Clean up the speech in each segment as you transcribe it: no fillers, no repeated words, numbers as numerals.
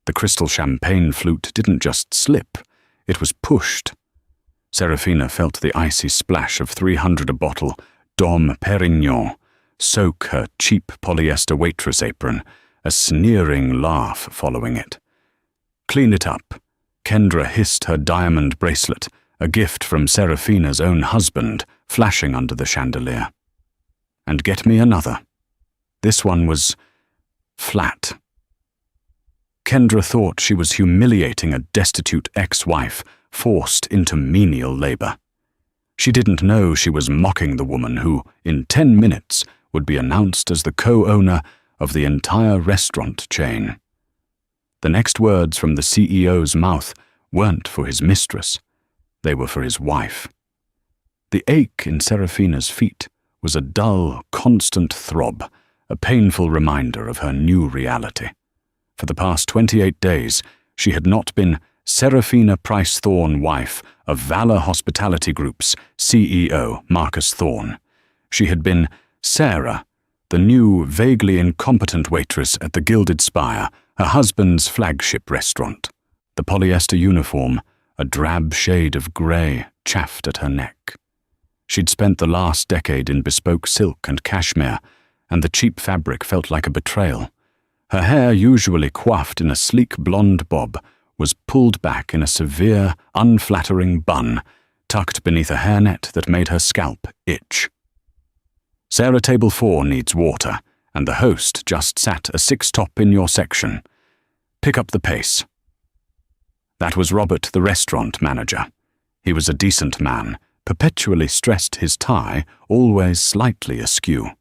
The crystal champagne flute didn't just slip, it was pushed. Serafina felt the icy splash of 300 a bottle Dom Perignon soak her cheap polyester waitress apron, a sneering laugh following it. "Clean it up." Kendra hissed her diamond bracelet, a gift from Serafina's own husband, flashing under the chandelier. "And get me another." This one was flat. Kendra thought she was humiliating a destitute ex-wife forced into menial labor. She didn't know she was mocking the woman who, in 10 minutes, would be announced as the co-owner of the entire restaurant chain. The next words from the CEO's mouth weren't for his mistress. They were for his wife. The ache in Serafina's feet was a dull, constant throb, a painful reminder of her new reality. For the past 28 days, she had not been Serafina Price Thorne, wife of Valor Hospitality Group's CEO, Marcus Thorne. She had been Sarah, the new, vaguely incompetent waitress at the Gilded Spire, her husband's flagship restaurant. The polyester uniform, a drab shade of grey, chaffed at her neck. She'd spent the last decade in bespoke silk and cashmere, and the cheap fabric felt like a betrayal. Her hair, usually coiffed in a sleek blonde bob, was pulled back in a severe, unflattering bun, tucked beneath a hairnet that made her scalp itch. "Sarah, table 4 needs water, and the host just sat a 6-top in your section. Pick up the pace." That was Robert, the restaurant manager. He was a decent man, perpetually stressed his tie, always slightly askew.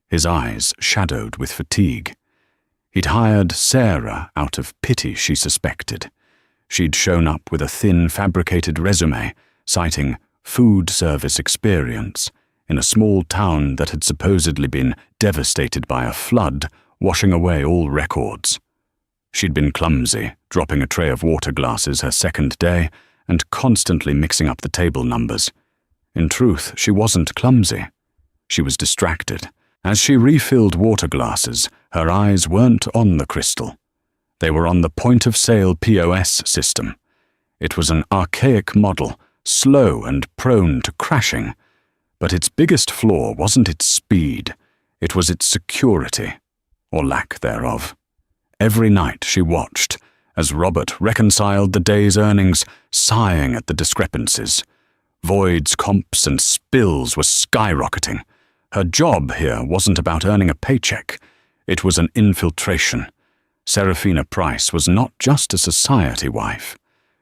His eyes shadowed with fatigue. He'd hired Sarah out of pity, she suspected. She'd shown up with a thin, fabricated resume, citing food service experience, in a small town that had supposedly been devastated by a flood, washing away all records. She'd been clumsy, dropping a tray of water glasses her second day, and constantly mixing up the table numbers. In truth, she wasn't clumsy. She was distracted. As she refilled water glasses, her eyes weren't on the crystal. They were on the point-of-sale POS system. It was an archaic model, slow and prone to crashing. But its biggest flaw wasn't its speed, it was its security, or lack thereof. Every night she watched, as Robert reconciled the day's earnings, sighing at the discrepancies. Voids, comps, and spills were skyrocketing. Her job here wasn't about earning a paycheck. It was an infiltration. Serafina Price was not just a society wife.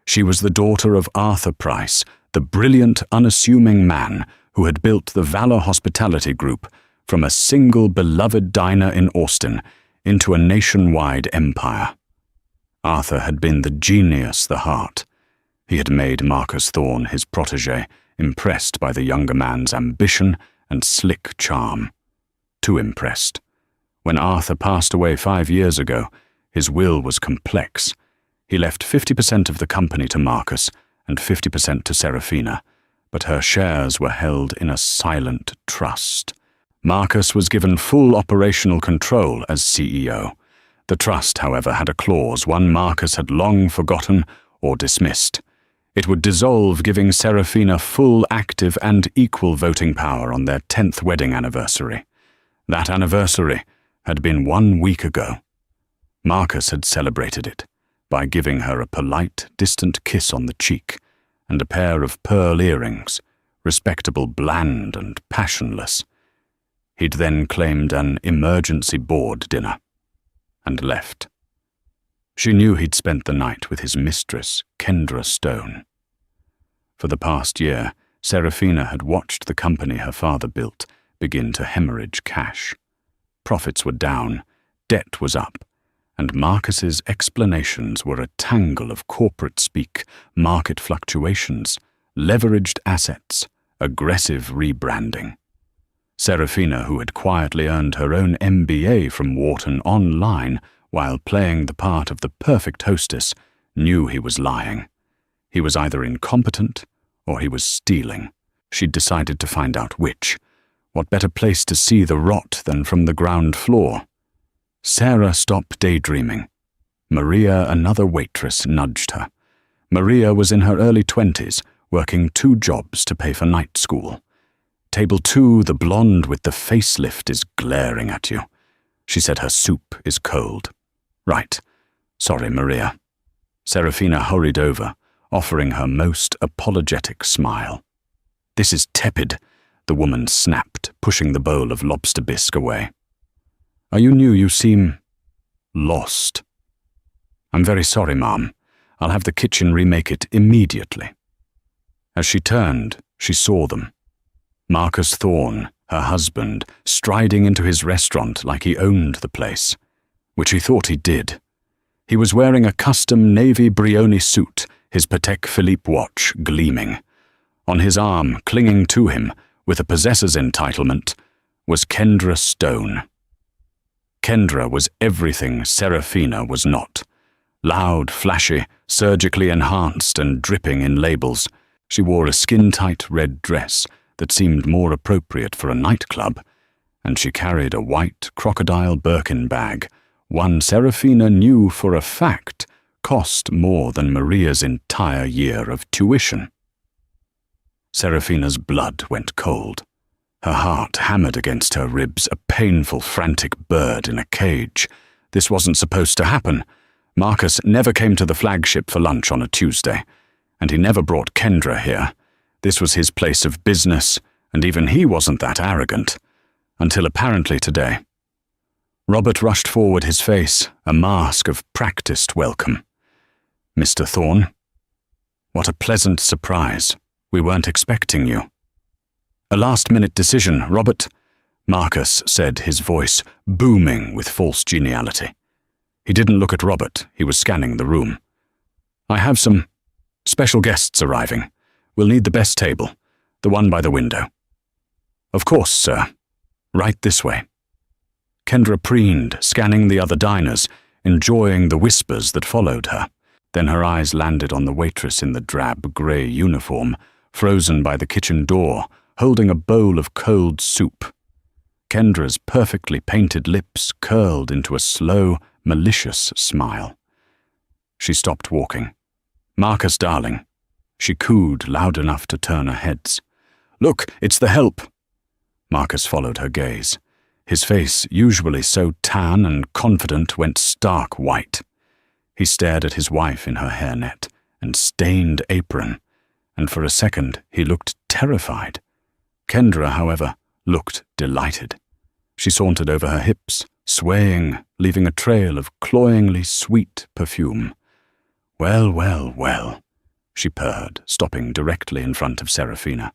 She was the daughter of Arthur Price, the brilliant, unassuming man who had built the Valor Hospitality Group from a single beloved diner in Austin into a nationwide empire. Arthur had been the genius, the heart. He had made Marcus Thorne his protégé, impressed by the younger man's ambition and slick charm. Too impressed. When Arthur passed away 5 years ago, his will was complex. He left 50% of the company to Marcus and 50% to Serafina, but her shares were held in a silent trust. Marcus was given full operational control as CEO. The trust, however, had a clause, one Marcus had long forgotten or dismissed. It would dissolve, giving Serafina full, active, and equal voting power on their 10th wedding anniversary. That anniversary had been 1 week ago. Marcus had celebrated it by giving her a polite, distant kiss on the cheek and a pair of pearl earrings, respectable, bland, and passionless. He'd then claimed an emergency board dinner and left. She knew he'd spent the night with his mistress, Kendra Stone. For the past year, Serafina had watched the company her father built begin to hemorrhage cash. Profits were down, debt was up, and Marcus's explanations were a tangle of corporate speak, market fluctuations, leveraged assets, aggressive rebranding. Serafina, who had quietly earned her own MBA from Wharton online while playing the part of the perfect hostess, knew he was lying. He was either incompetent or he was stealing. She'd decided to find out which. What better place to see the rot than from the ground floor? Sarah, stop daydreaming. Maria, another waitress, nudged her. Maria was in her early 20s, working 2 jobs to pay for night school. Table 2, the blonde with the facelift, is glaring at you. She said her soup is cold. Right. Sorry, Maria. Serafina hurried over, offering her most apologetic smile. This is tepid, the woman snapped, pushing the bowl of lobster bisque away. Are you new? You seem lost. I'm very sorry, ma'am. I'll have the kitchen remake it immediately. As she turned, she saw them. Marcus Thorne, her husband, striding into his restaurant like he owned the place, which he thought he did. He was wearing a custom navy Brioni suit, his Patek Philippe watch gleaming. On his arm, clinging to him, with a possessor's entitlement, was Kendra Stone. Kendra was everything Serafina was not. Loud, flashy, surgically enhanced and dripping in labels, she wore a skin-tight red dress that seemed more appropriate for a nightclub, and she carried a white crocodile Birkin bag, one Serafina knew for a fact cost more than Maria's entire year of tuition. Serafina's blood went cold. Her heart hammered against her ribs, a painful, frantic bird in a cage. This wasn't supposed to happen. Marcus never came to the flagship for lunch on a Tuesday, and he never brought Kendra here. This was his place of business, and even he wasn't that arrogant. Until apparently today. Robert rushed forward, his face a mask of practiced welcome. Mr. Thorne, what a pleasant surprise. We weren't expecting you. A last-minute decision, Robert, Marcus said, his voice booming with false geniality. He didn't look at Robert, he was scanning the room. I have some special guests arriving. We'll need the best table, the one by the window. Of course, sir. Right this way. Kendra preened, scanning the other diners, enjoying the whispers that followed her. Then her eyes landed on the waitress in the drab grey uniform, frozen by the kitchen door, holding a bowl of cold soup. Kendra's perfectly painted lips curled into a slow, malicious smile. She stopped walking. Marcus, darling. She cooed loud enough to turn her heads. Look, it's the help. Marcus followed her gaze. His face, usually so tan and confident, went stark white. He stared at his wife in her hairnet and stained apron, and for a second he looked terrified. Kendra, however, looked delighted. She sauntered over her hips, swaying, leaving a trail of cloyingly sweet perfume. Well, well, well, she purred, stopping directly in front of Serafina.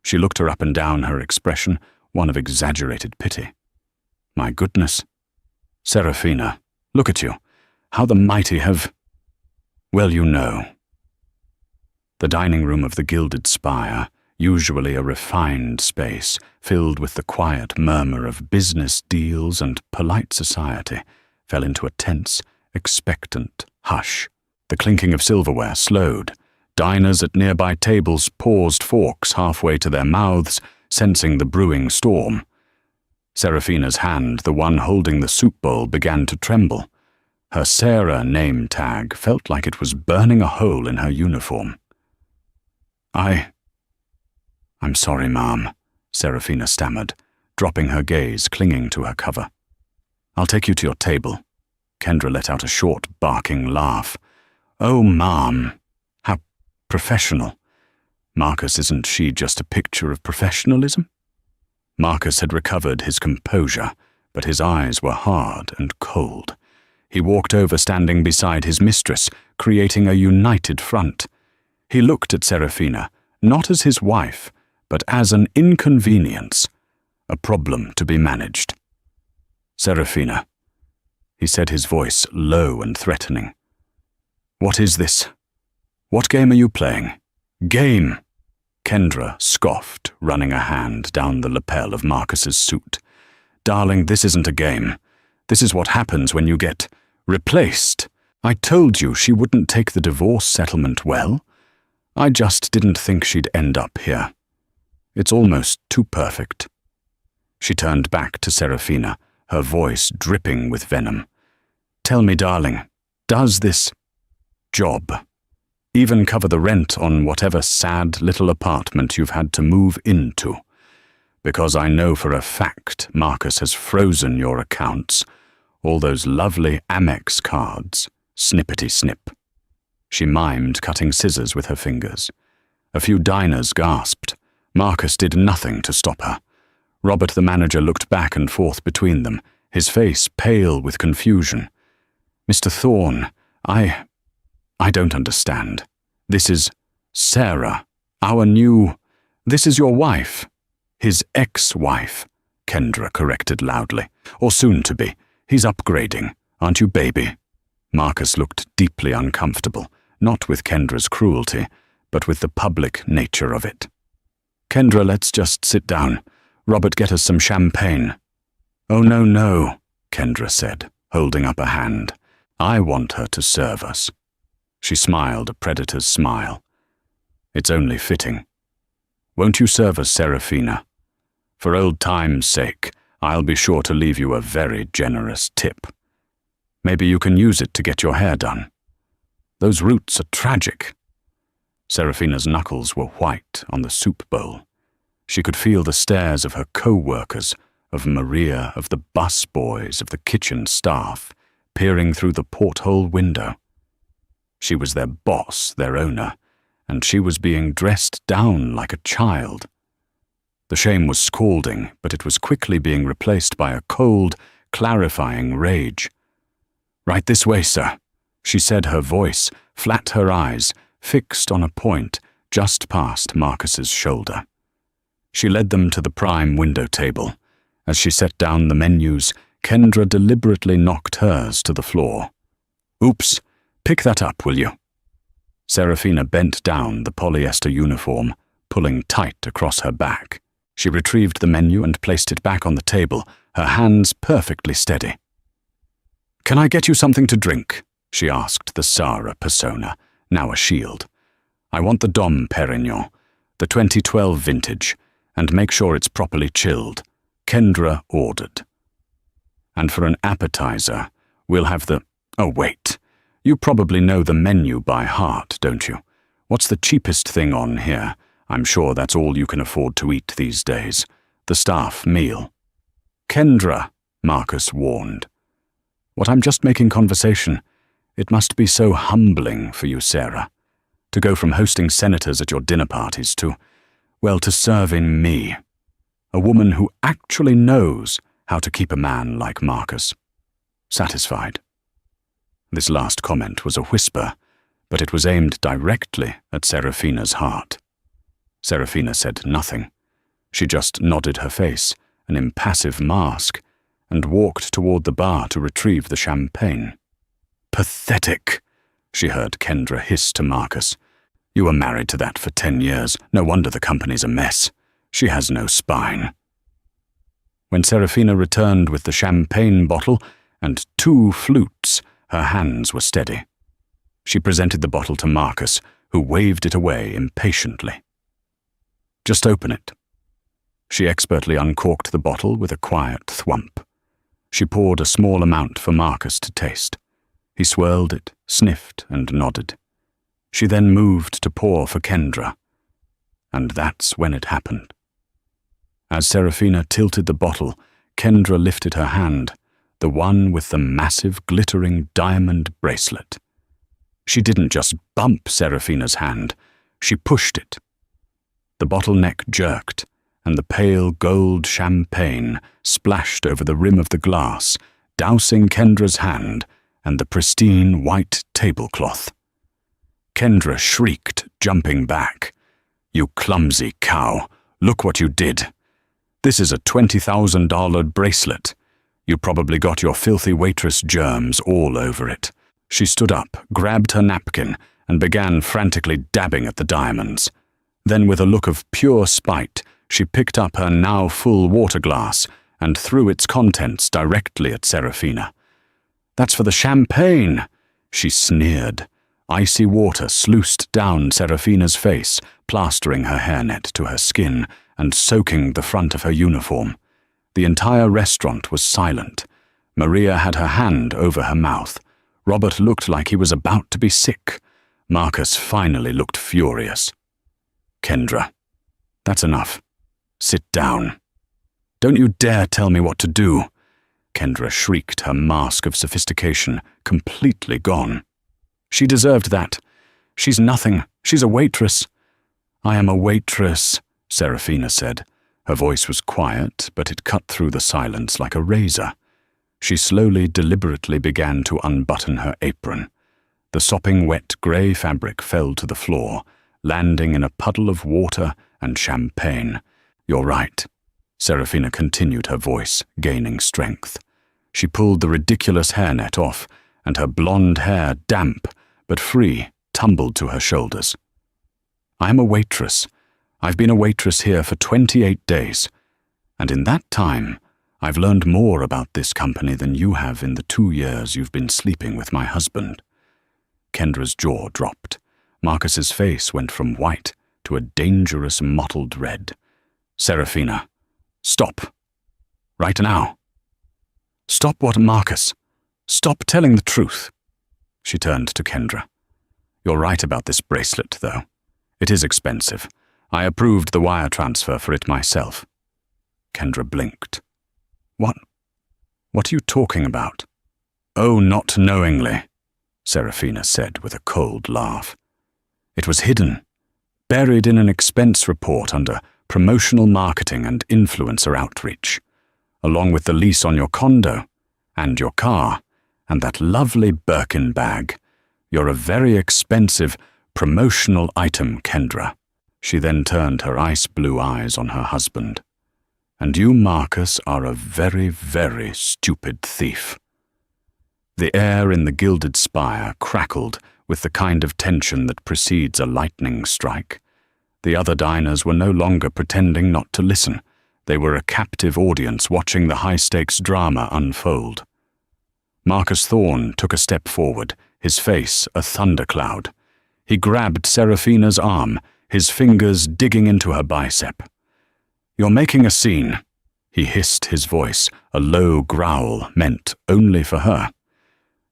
She looked her up and down, her expression one of exaggerated pity. My goodness. Serafina, look at you. How the mighty have... Well, you know. The dining room of the Gilded Spire, usually a refined space, filled with the quiet murmur of business deals and polite society, fell into a tense, expectant hush. The clinking of silverware slowed. Diners at nearby tables paused forks halfway to their mouths, sensing the brewing storm. Serafina's hand, the one holding the soup bowl, began to tremble. Her Sarah name tag felt like it was burning a hole in her uniform. I'm sorry, ma'am, Serafina stammered, dropping her gaze, clinging to her cover. I'll take you to your table. Kendra let out a short, barking laugh. Oh, ma'am, how professional. Marcus, isn't she just a picture of professionalism? Marcus had recovered his composure, but his eyes were hard and cold. He walked over, standing beside his mistress, creating a united front. He looked at Serafina, not as his wife, but as an inconvenience, a problem to be managed. Serafina, he said, his voice low and threatening. What is this? What game are you playing? Game! Kendra scoffed, running a hand down the lapel of Marcus's suit. Darling, this isn't a game. This is what happens when you get replaced. I told you she wouldn't take the divorce settlement well. I just didn't think she'd end up here. It's almost too perfect. She turned back to Serafina, her voice dripping with venom. Tell me, darling, Does this job even cover the rent on whatever sad little apartment you've had to move into? Because I know for a fact Marcus has frozen your accounts, all those lovely Amex cards, snippety-snip. She mimed cutting scissors with her fingers. A few diners gasped. Marcus did nothing to stop her. Robert the manager looked back and forth between them, his face pale with confusion. Mr. Thorne, I don't understand. This is Sarah, this is your wife. His ex-wife, Kendra corrected loudly. Or soon to be. He's upgrading, aren't you, baby? Marcus looked deeply uncomfortable, not with Kendra's cruelty, but with the public nature of it. Kendra, let's just sit down. Robert, get us some champagne. Oh, no, Kendra said, holding up a hand. I want her to serve us. She smiled a predator's smile. It's only fitting. Won't you serve us, Serafina? For old time's sake, I'll be sure to leave you a very generous tip. Maybe you can use it to get your hair done. Those roots are tragic. Serafina's knuckles were white on the soup bowl. She could feel the stares of her co-workers, of Maria, of the bus boys, of the kitchen staff, peering through the porthole window. She was their boss, their owner, and she was being dressed down like a child. The shame was scalding, but it was quickly being replaced by a cold, clarifying rage. Right this way, sir, she said, her voice, flat, her eyes, fixed on a point just past Marcus's shoulder. She led them to the prime window table. As she set down the menus, Kendra deliberately knocked hers to the floor. Oops, pick that up, will you? Serafina bent down the polyester uniform, pulling tight across her back. She retrieved the menu and placed it back on the table, her hands perfectly steady. Can I get you something to drink? She asked the Sarah persona, now a shield. I want the Dom Perignon, the 2012 vintage, and make sure it's properly chilled. Kendra ordered. And for an appetizer, we'll have the... Oh, wait. You probably know the menu by heart, don't you? What's the cheapest thing on here? I'm sure that's all you can afford to eat these days. The staff meal. Kendra, Marcus warned. What, I'm just making conversation. It must be so humbling for you, Sarah, to go from hosting senators at your dinner parties to serving me, a woman who actually knows how to keep a man like Marcus satisfied. This last comment was a whisper, but it was aimed directly at Serafina's heart. Serafina said nothing. She just nodded her face, an impassive mask, and walked toward the bar to retrieve the champagne. Pathetic, she heard Kendra hiss to Marcus. You were married to that for 10 years. No wonder the company's a mess. She has no spine. When Serafina returned with the champagne bottle and 2 flutes, her hands were steady. She presented the bottle to Marcus, who waved it away impatiently. Just open it. She expertly uncorked the bottle with a quiet thwump. She poured a small amount for Marcus to taste. He swirled it, sniffed, and nodded. She then moved to pour for Kendra. And that's when it happened. As Serafina tilted the bottle, Kendra lifted her hand, the one with the massive glittering diamond bracelet. She didn't just bump Serafina's hand, she pushed it. The bottle neck jerked, and the pale gold champagne splashed over the rim of the glass, dousing Kendra's hand and the pristine white tablecloth. Kendra shrieked, jumping back. You clumsy cow, look what you did. This is a $20,000 bracelet. You probably got your filthy waitress germs all over it. She stood up, grabbed her napkin, and began frantically dabbing at the diamonds. Then, with a look of pure spite, she picked up her now full water glass and threw its contents directly at Serafina. That's for the champagne, she sneered. Icy water sluiced down Serafina's face, plastering her hairnet to her skin and soaking the front of her uniform. The entire restaurant was silent. Maria had her hand over her mouth. Robert looked like he was about to be sick. Marcus finally looked furious. "Kendra, that's enough. Sit down. Don't you dare tell me what to do." Kendra shrieked, her mask of sophistication completely gone. "She deserved that. She's nothing. She's a waitress." "I am a waitress," Serafina said. Her voice was quiet, but it cut through the silence like a razor. She slowly, deliberately began to unbutton her apron. The sopping wet grey fabric fell to the floor, landing in a puddle of water and champagne. "You're right." Serafina continued, her voice gaining strength. She pulled the ridiculous hairnet off, and her blonde hair, damp but free, tumbled to her shoulders. "I'm a waitress. I've been a waitress here for 28 days, and in that time, I've learned more about this company than you have in the 2 years you've been sleeping with my husband." Kendra's jaw dropped. Marcus's face went from white to a dangerous mottled red. "Serafina, stop. Right now." "Stop what, Marcus? Stop telling the truth." She turned to Kendra. "You're right about this bracelet, though. It is expensive. I approved the wire transfer for it myself." Kendra blinked. What are you talking about?" "Oh, not knowingly," Serafina said with a cold laugh. "It was hidden, buried in an expense report under promotional marketing and influencer outreach, along with the lease on your condo, and your car, and that lovely Birkin bag. You're a very expensive promotional item, Kendra." She then turned her ice-blue eyes on her husband. "And you, Marcus, are a very, very stupid thief." The air in the gilded spire crackled with the kind of tension that precedes a lightning strike. The other diners were no longer pretending not to listen. They were a captive audience watching the high-stakes drama unfold. Marcus Thorne took a step forward, his face a thundercloud. He grabbed Serafina's arm, his fingers digging into her bicep. "You're making a scene," he hissed, his voice a low growl meant only for her.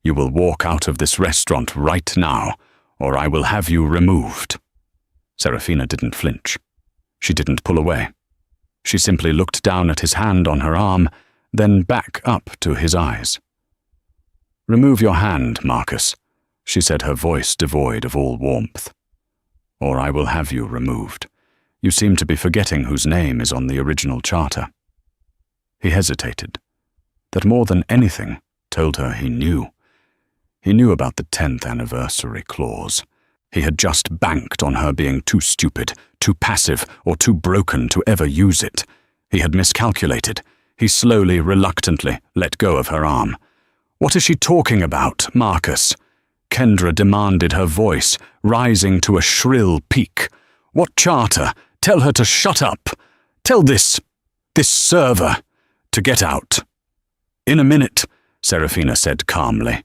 "You will walk out of this restaurant right now, or I will have you removed." Serafina didn't flinch. She didn't pull away. She simply looked down at his hand on her arm, then back up to his eyes. "Remove your hand, Marcus," she said, her voice devoid of all warmth. "Or I will have you removed. You seem to be forgetting whose name is on the original charter." He hesitated. That more than anything told her he knew. He knew about the 10th anniversary clause. He had just banked on her being too stupid, too passive, or too broken to ever use it. He had miscalculated. He slowly, reluctantly let go of her arm. "What is she talking about, Marcus?" Kendra demanded, her voice rising to a shrill peak. "What charter? Tell her to shut up. Tell this server to get out." "In a minute," Serafina said calmly.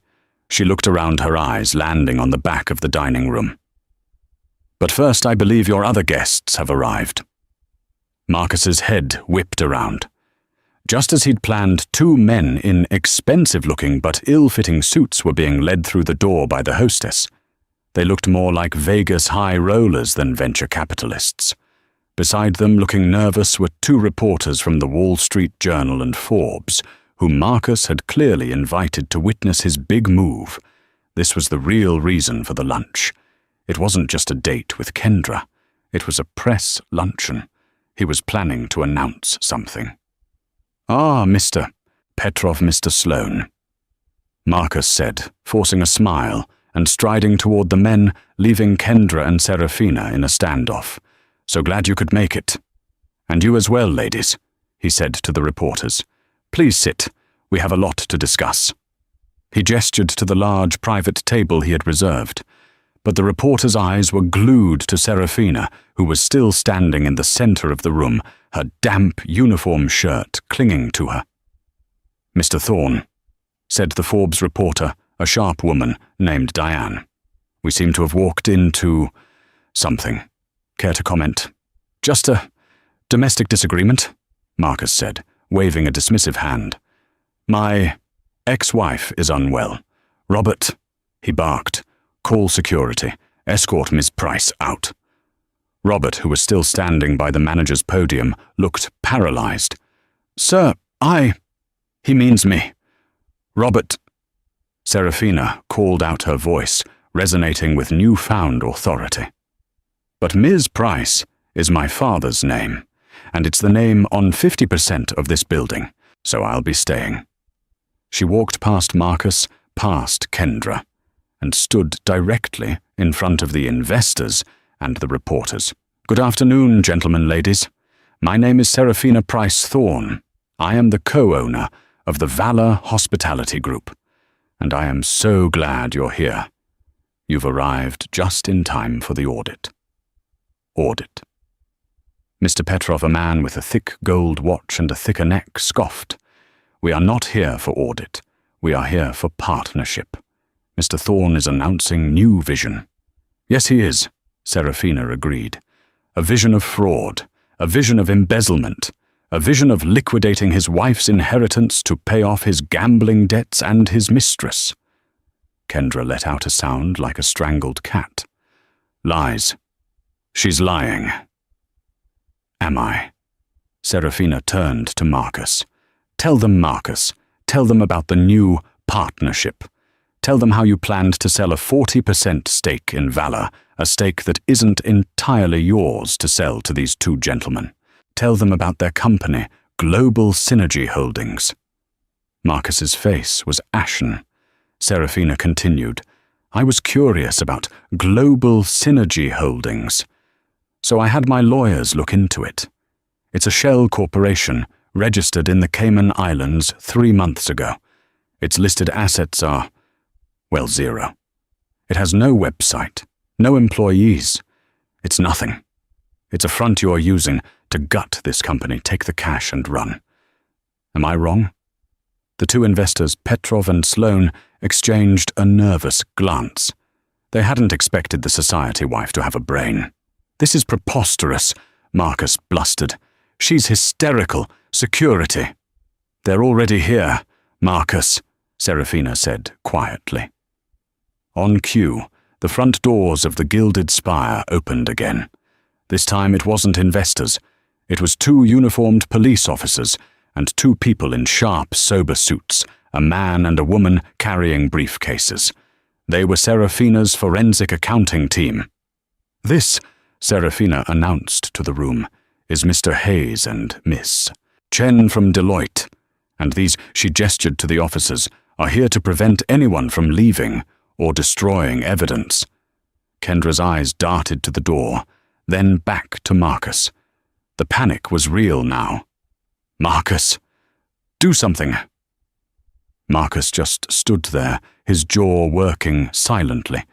She looked around, her eyes landing on the back of the dining room. "But first, I believe your other guests have arrived." Marcus's head whipped around. Just as he'd planned, 2 men in expensive-looking but ill-fitting suits were being led through the door by the hostess. They looked more like Vegas high rollers than venture capitalists. Beside them, looking nervous, were 2 reporters from the Wall Street Journal and Forbes, whom Marcus had clearly invited to witness his big move. This was the real reason for the lunch. It wasn't just a date with Kendra. It was a press luncheon. He was planning to announce something. "Ah, Mr. Sloane," Marcus said, forcing a smile and striding toward the men, leaving Kendra and Serafina in a standoff. "So glad you could make it. And you as well, ladies," he said to the reporters. "Please sit. We have a lot to discuss." He gestured to the large private table he had reserved, but the reporters' eyes were glued to Serafina, who was still standing in the center of the room, her damp uniform shirt clinging to her. "Mr. Thorne," said the Forbes reporter, a sharp woman named Diane. "We seem to have walked into something. Care to comment?" "Just a domestic disagreement," Marcus said, waving a dismissive hand. "My ex-wife is unwell. "Robert," he barked. "Call security. Escort Miss Price out." Robert, who was still standing by the manager's podium, looked paralyzed. "Sir, He means me. Robert." Serafina called out her voice, resonating with newfound authority. "But Ms. Price is my father's name, and it's the name on 50% of this building, so I'll be staying." She walked past Marcus, past Kendra, and stood directly in front of the investors and the reporters. "Good afternoon, gentlemen, ladies. My name is Serafina Price Thorne. I am the co-owner of the Valor Hospitality Group, and I am so glad you're here. You've arrived just in time for the audit." Audit. Mr. Petrov, a man with a thick gold watch and a thicker neck, scoffed. "We are not here for audit. We are here for partnership. Mr. Thorne is announcing new vision." "Yes, he is," Serafina agreed. "A vision of fraud, a vision of embezzlement, a vision of liquidating his wife's inheritance to pay off his gambling debts and his mistress." Kendra let out a sound like a strangled cat. "Lies. She's lying." "Am I?" Serafina turned to Marcus. "Tell them, Marcus. Tell them about the new partnership. Tell them how you planned to sell a 40% stake in Valor, a stake that isn't entirely yours to sell to these two gentlemen. Tell them about their company, Global Synergy Holdings." Marcus's face was ashen. Serafina continued, "I was curious about Global Synergy Holdings, so I had my lawyers look into it. It's a shell corporation registered in the Cayman Islands 3 months ago. Its listed assets are, well, 0. It has no website, no employees. It's nothing. It's a front you're using to gut this company, take the cash and run. Am I wrong?" The two investors, Petrov and Sloan, exchanged a nervous glance. They hadn't expected the society wife to have a brain. "This is preposterous," Marcus blustered. "She's hysterical. Security." "They're already here, Marcus," Serafina said quietly. On cue, the front doors of the Gilded Spire opened again. This time it wasn't investors. It was 2 uniformed police officers and 2 people in sharp, sober suits, a man and a woman carrying briefcases. They were Serafina's forensic accounting team. "This," Serafina announced to the room, "is Mr. Hayes and Miss Chen from Deloitte, and these," she gestured to the officers, "are here to prevent anyone from leaving or destroying evidence." Kendra's eyes darted to the door, then back to Marcus. The panic was real now. "Marcus, do something." Marcus just stood there, his jaw working silently,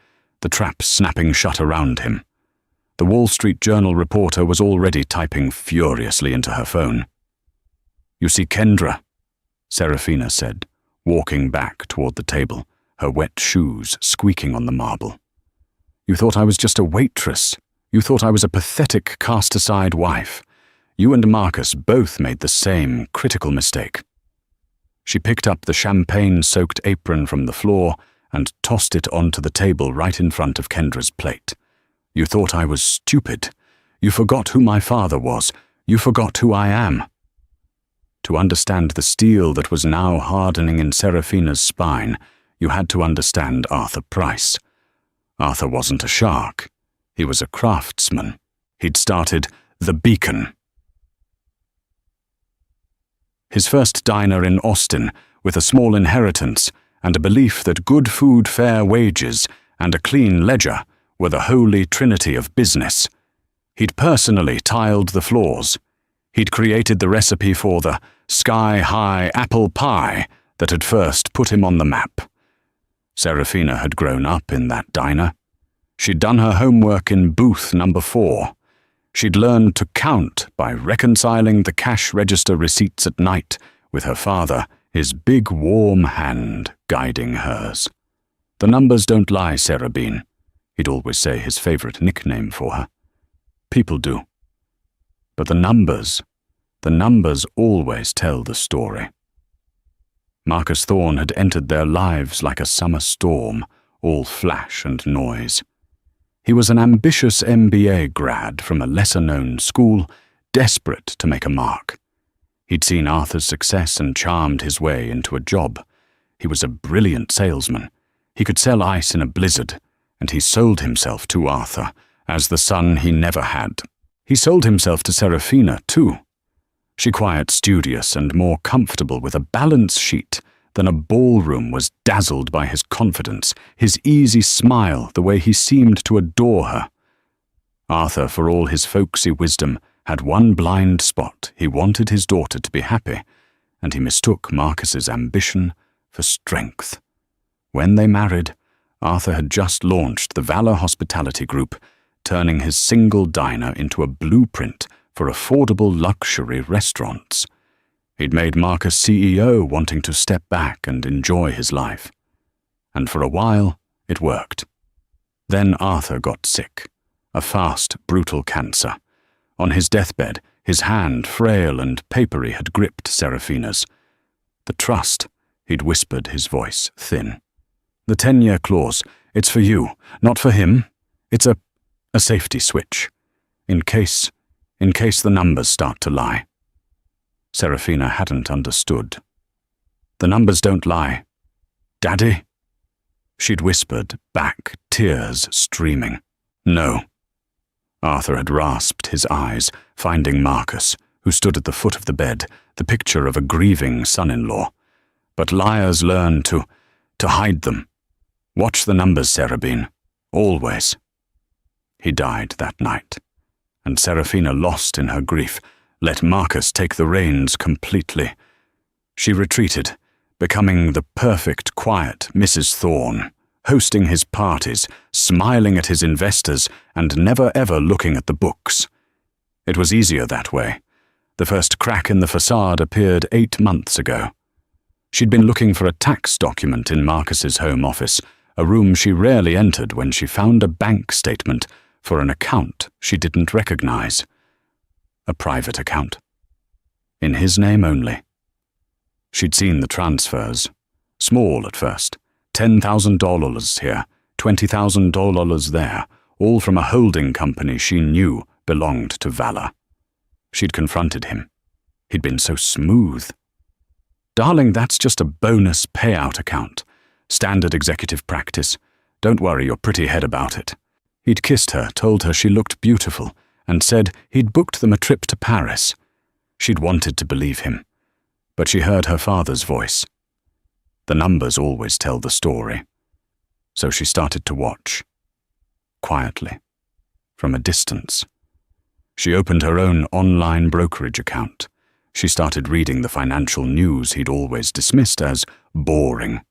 the trap snapping shut around him. The Wall Street Journal reporter was already typing furiously into her phone. "You see Kendra," Serafina said, walking back toward the table, her wet shoes squeaking on the marble. "You thought I was just a waitress. You thought I was a pathetic, cast-aside wife. You and Marcus both made the same critical mistake." She picked up the champagne-soaked apron from the floor and tossed it onto the table right in front of Kendra's plate. "You thought I was stupid. You forgot who my father was. You forgot who I am." To understand the steel that was now hardening in Serafina's spine, you had to understand Arthur Price. Arthur wasn't a shark. He was a craftsman. He'd started The Beacon. His first diner in Austin, with a small inheritance and a belief that good food, fair wages, and a clean ledger were the holy trinity of business. He'd personally tiled the floors. He'd created the recipe for the sky-high apple pie that had first put him on the map. Serafina had grown up in that diner. She'd done her homework in booth number 4. She'd learned to count by reconciling the cash register receipts at night with her father, his big warm hand guiding hers. "The numbers don't lie, Sarah Bean," he'd always say, his favorite nickname for her. "People do. But the numbers always tell the story." Marcus Thorne had entered their lives like a summer storm, all flash and noise. He was an ambitious MBA grad from a lesser-known school, desperate to make a mark. He'd seen Arthur's success and charmed his way into a job. He was a brilliant salesman. He could sell ice in a blizzard, and he sold himself to Arthur as the son he never had. He sold himself to Seraphina, too. She quiet, studious, and more comfortable with a balance sheet than a ballroom, was dazzled by his confidence, his easy smile, the way he seemed to adore her. Arthur, for all his folksy wisdom, had one blind spot. He wanted his daughter to be happy, and he mistook Marcus's ambition for strength. When they married, Arthur had just launched the Valor Hospitality Group, turning his single diner into a blueprint for affordable luxury restaurants. He'd made Marcus CEO, wanting to step back and enjoy his life. And for a while, it worked. Then Arthur got sick, a fast, brutal cancer. On his deathbed, his hand, frail and papery, had gripped Seraphina's. The trust, he'd whispered, his voice thin. The 10-year clause, it's for you, not for him. It's a safety switch, in case the numbers start to lie. Seraphina hadn't understood. The numbers don't lie. Daddy? She'd whispered back, tears streaming. No. Arthur had rasped his eyes, finding Marcus, who stood at the foot of the bed, the picture of a grieving son-in-law. But liars learn to hide them. Watch the numbers, Serabine. Always. He died that night, and Seraphina, lost in her grief, let Marcus take the reins completely. She retreated, becoming the perfect, quiet Mrs. Thorne, hosting his parties, smiling at his investors, and never ever looking at the books. It was easier that way. The first crack in the facade appeared 8 months ago. She'd been looking for a tax document in Marcus's home office, a room she rarely entered, when she found a bank statement for an account she didn't recognize. A private account. In his name only. She'd seen the transfers. Small at first. $10,000 here, $20,000 there, all from a holding company she knew belonged to Valor. She'd confronted him. He'd been so smooth. Darling, that's just a bonus payout account. Standard executive practice. Don't worry your pretty head about it. He'd kissed her, told her she looked beautiful, and said he'd booked them a trip to Paris. She'd wanted to believe him, but she heard her father's voice. The numbers always tell the story. So she started to watch. Quietly. From a distance. She opened her own online brokerage account. She started reading the financial news he'd always dismissed as boring.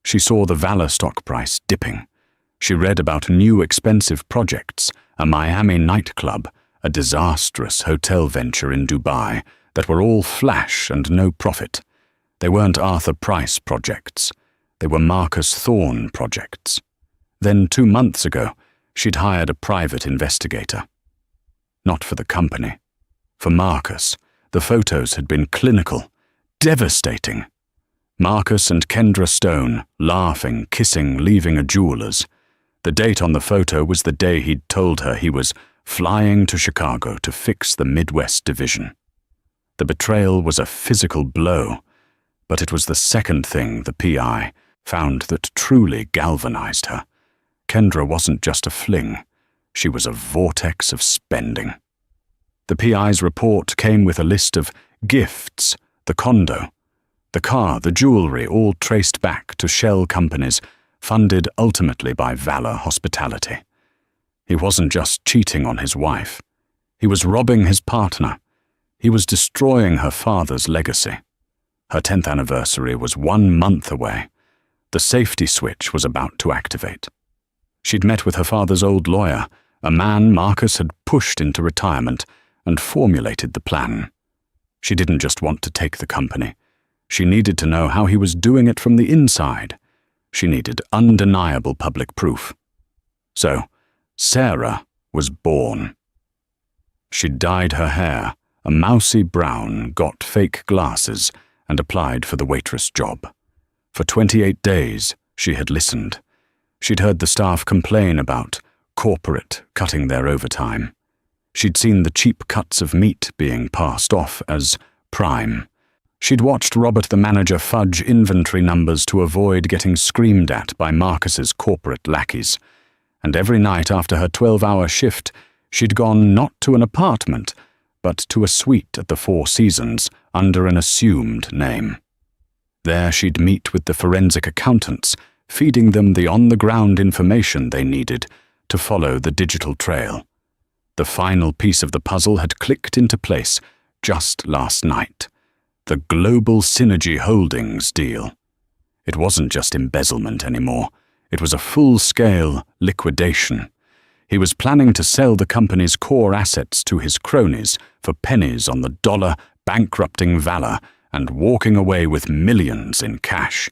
She saw the Valor stock price dipping. She read about new expensive projects, a Miami nightclub, a disastrous hotel venture in Dubai, that were all flash and no profit. They weren't Arthur Price projects. They were Marcus Thorne projects. Then 2 months ago, she'd hired a private investigator. Not for the company. For Marcus. The photos had been clinical, devastating. Marcus and Kendra Stone, laughing, kissing, leaving a jeweler's. The date on the photo was the day he'd told her he was flying to Chicago to fix the Midwest division. The betrayal was a physical blow, but it was the second thing the PI found that truly galvanized her. Kendra wasn't just a fling. She was a vortex of spending. The PI's report came with a list of gifts, the condo, the car, the jewelry, all traced back to shell companies funded ultimately by Valor Hospitality. He wasn't just cheating on his wife. He was robbing his partner. He was destroying her father's legacy. Her 10th anniversary was 1 month away. The safety switch was about to activate. She'd met with her father's old lawyer, a man Marcus had pushed into retirement, and formulated the plan. She didn't just want to take the company. She needed to know how he was doing it from the inside. She needed undeniable public proof. So, Sarah was born. She'd dyed her hair, a mousy brown, got fake glasses, and applied for the waitress job. For 28 days, she had listened. She'd heard the staff complain about corporate cutting their overtime. She'd seen the cheap cuts of meat being passed off as prime. She'd watched Robert the manager fudge inventory numbers to avoid getting screamed at by Marcus's corporate lackeys. And every night after her 12-hour shift, she'd gone not to an apartment, but to a suite at the Four Seasons under an assumed name. There she'd meet with the forensic accountants, feeding them the on-the-ground information they needed to follow the digital trail. The final piece of the puzzle had clicked into place just last night. The Global Synergy Holdings deal. It wasn't just embezzlement anymore. It was a full-scale liquidation. He was planning to sell the company's core assets to his cronies for pennies on the dollar, bankrupting Valor and walking away with millions in cash.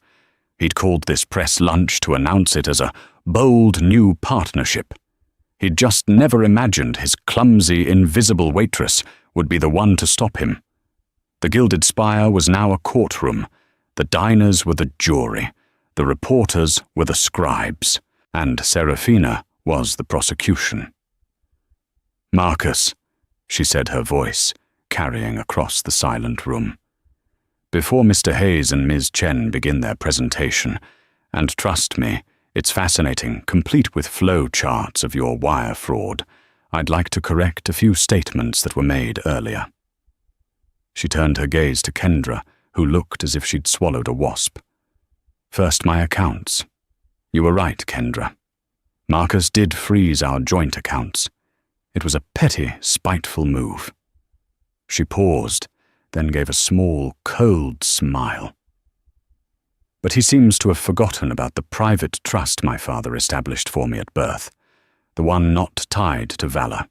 He'd called this press lunch to announce it as a bold new partnership. He'd just never imagined his clumsy, invisible waitress would be the one to stop him. The Gilded Spire was now a courtroom. The diners were the jury. The reporters were the scribes. And Serafina was the prosecution. "Marcus," she said, her voice carrying across the silent room. "Before Mr. Hayes and Ms. Chen begin their presentation, and trust me, it's fascinating, complete with flow charts of your wire fraud, I'd like to correct a few statements that were made earlier." She turned her gaze to Kendra, who looked as if she'd swallowed a wasp. "First, my accounts. You were right, Kendra. Marcus did freeze our joint accounts. It was a petty, spiteful move." She paused, then gave a small, cold smile. "But he seems to have forgotten about the private trust my father established for me at birth, the one not tied to Valor.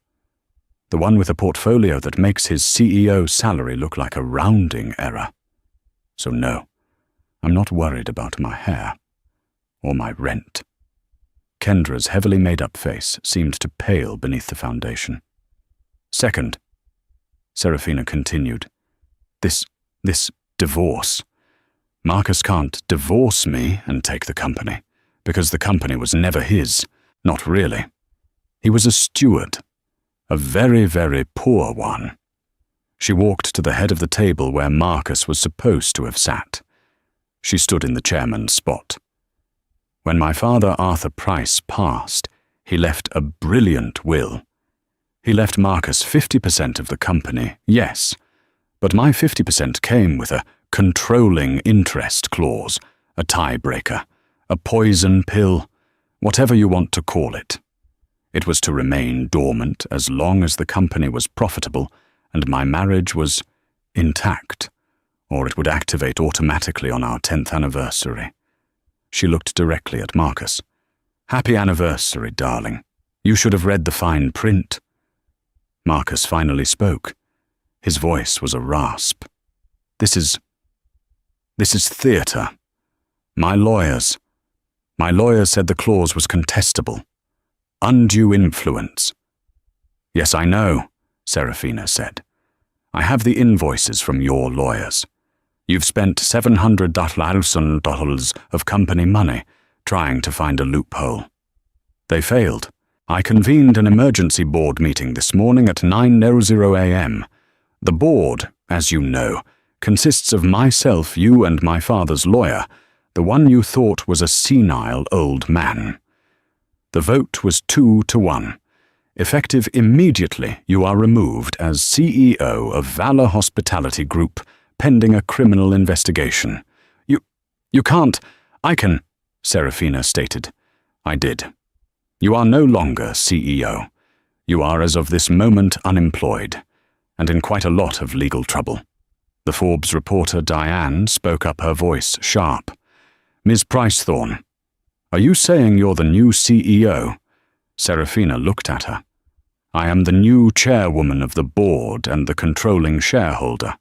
The one with a portfolio that makes his CEO salary look like a rounding error. So no, I'm not worried about my hair. Or my rent." Kendra's heavily made-up face seemed to pale beneath the foundation. "Second," Serafina continued, this divorce. Marcus can't divorce me and take the company, because the company was never his, not really. He was a steward. A very, very poor one." She walked to the head of the table where Marcus was supposed to have sat. She stood in the chairman's spot. "When my father Arthur Price passed, he left a brilliant will. He left Marcus 50% of the company, yes, but my 50% came with a controlling interest clause, a tiebreaker, a poison pill, whatever you want to call it. It was to remain dormant as long as the company was profitable and my marriage was intact, or it would activate automatically on our 10th anniversary. She looked directly at Marcus. "Happy anniversary, darling. You should have read the fine print." Marcus finally spoke. His voice was a rasp. This is theatre. My lawyers said the clause was contestable. Undue influence." "Yes, I know," Serafina said. "I have the invoices from your lawyers. You've spent $700,000 of company money trying to find a loophole. They failed. I convened an emergency board meeting this morning at 9:00 a.m. The board, as you know, consists of myself, you and my father's lawyer, the one you thought was a senile old man. The vote was 2-1. Effective immediately, you are removed as CEO of Valor Hospitality Group, pending a criminal investigation. You can't. I can, Serafina stated. I did. You are no longer CEO. You are as of this moment unemployed, and in quite a lot of legal trouble. The Forbes reporter Diane spoke up, her voice sharp. Ms. Pricethorne, are you saying you're the new CEO? Serafina looked at her. I am the new chairwoman of the board and the controlling shareholder.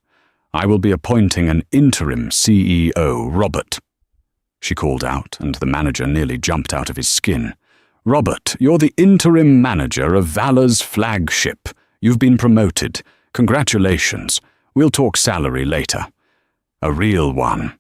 I will be appointing an interim CEO, Robert. She called out, and the manager nearly jumped out of his skin. Robert, you're the interim manager of Valor's flagship. You've been promoted. Congratulations. We'll talk salary later. A real one.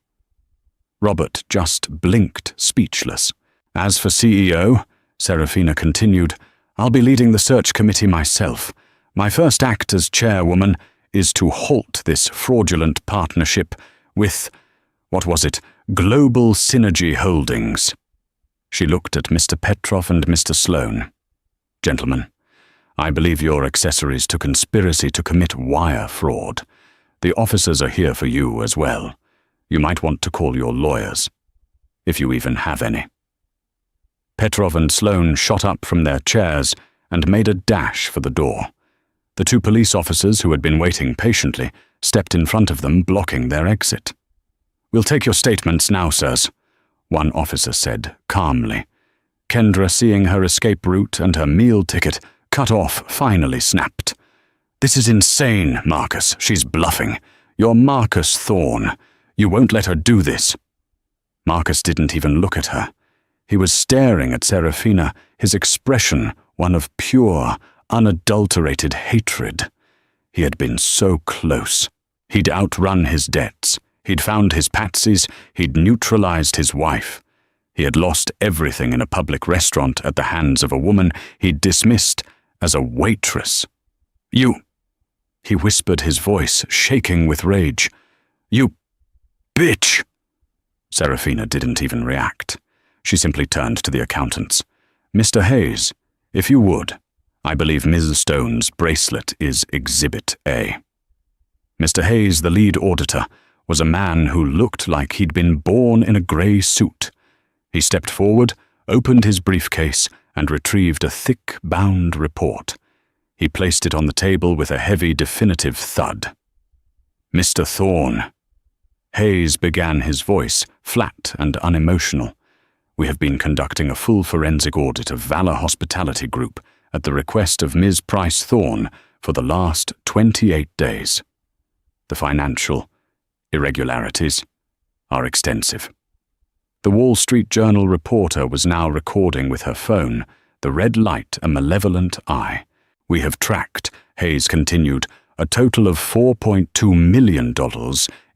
Robert just blinked, speechless. As for CEO, Serafina continued, I'll be leading the search committee myself. My first act as chairwoman is to halt this fraudulent partnership with, Global Synergy Holdings. She looked at Mr. Petrov and Mr. Sloane. Gentlemen, I believe you're accessories to conspiracy to commit wire fraud. The officers are here for you as well. You might want to call your lawyers, if you even have any. Petrov and Sloane shot up from their chairs and made a dash for the door. The two police officers who had been waiting patiently stepped in front of them, blocking their exit. We'll take your statements now, sirs, one officer said, calmly. Kendra, seeing her escape route and her meal ticket cut off, finally snapped. This is insane, Marcus. She's bluffing. You're Marcus Thorne. You won't let her do this. Marcus didn't even look at her. He was staring at Serafina, his expression one of pure, unadulterated hatred. He had been so close. He'd outrun his debts. He'd found his patsies. He'd neutralized his wife. He had lost everything in a public restaurant at the hands of a woman he'd dismissed as a waitress. You, he whispered, his voice shaking with rage. You bitch! Serafina didn't even react. She simply turned to the accountants. Mr. Hayes, if you would, I believe Ms. Stone's bracelet is Exhibit A. Mr. Hayes, the lead auditor, was a man who looked like he'd been born in a grey suit. He stepped forward, opened his briefcase, and retrieved a thick, bound report. He placed it on the table with a heavy, definitive thud. Mr. Thorne. Hayes began, his voice flat and unemotional. We have been conducting a full forensic audit of Valor Hospitality Group at the request of Ms. Price Thorne for the last 28 days. The financial irregularities are extensive. The Wall Street Journal reporter was now recording with her phone, the red light a malevolent eye. We have tracked, Hayes continued, a total of $4.2 million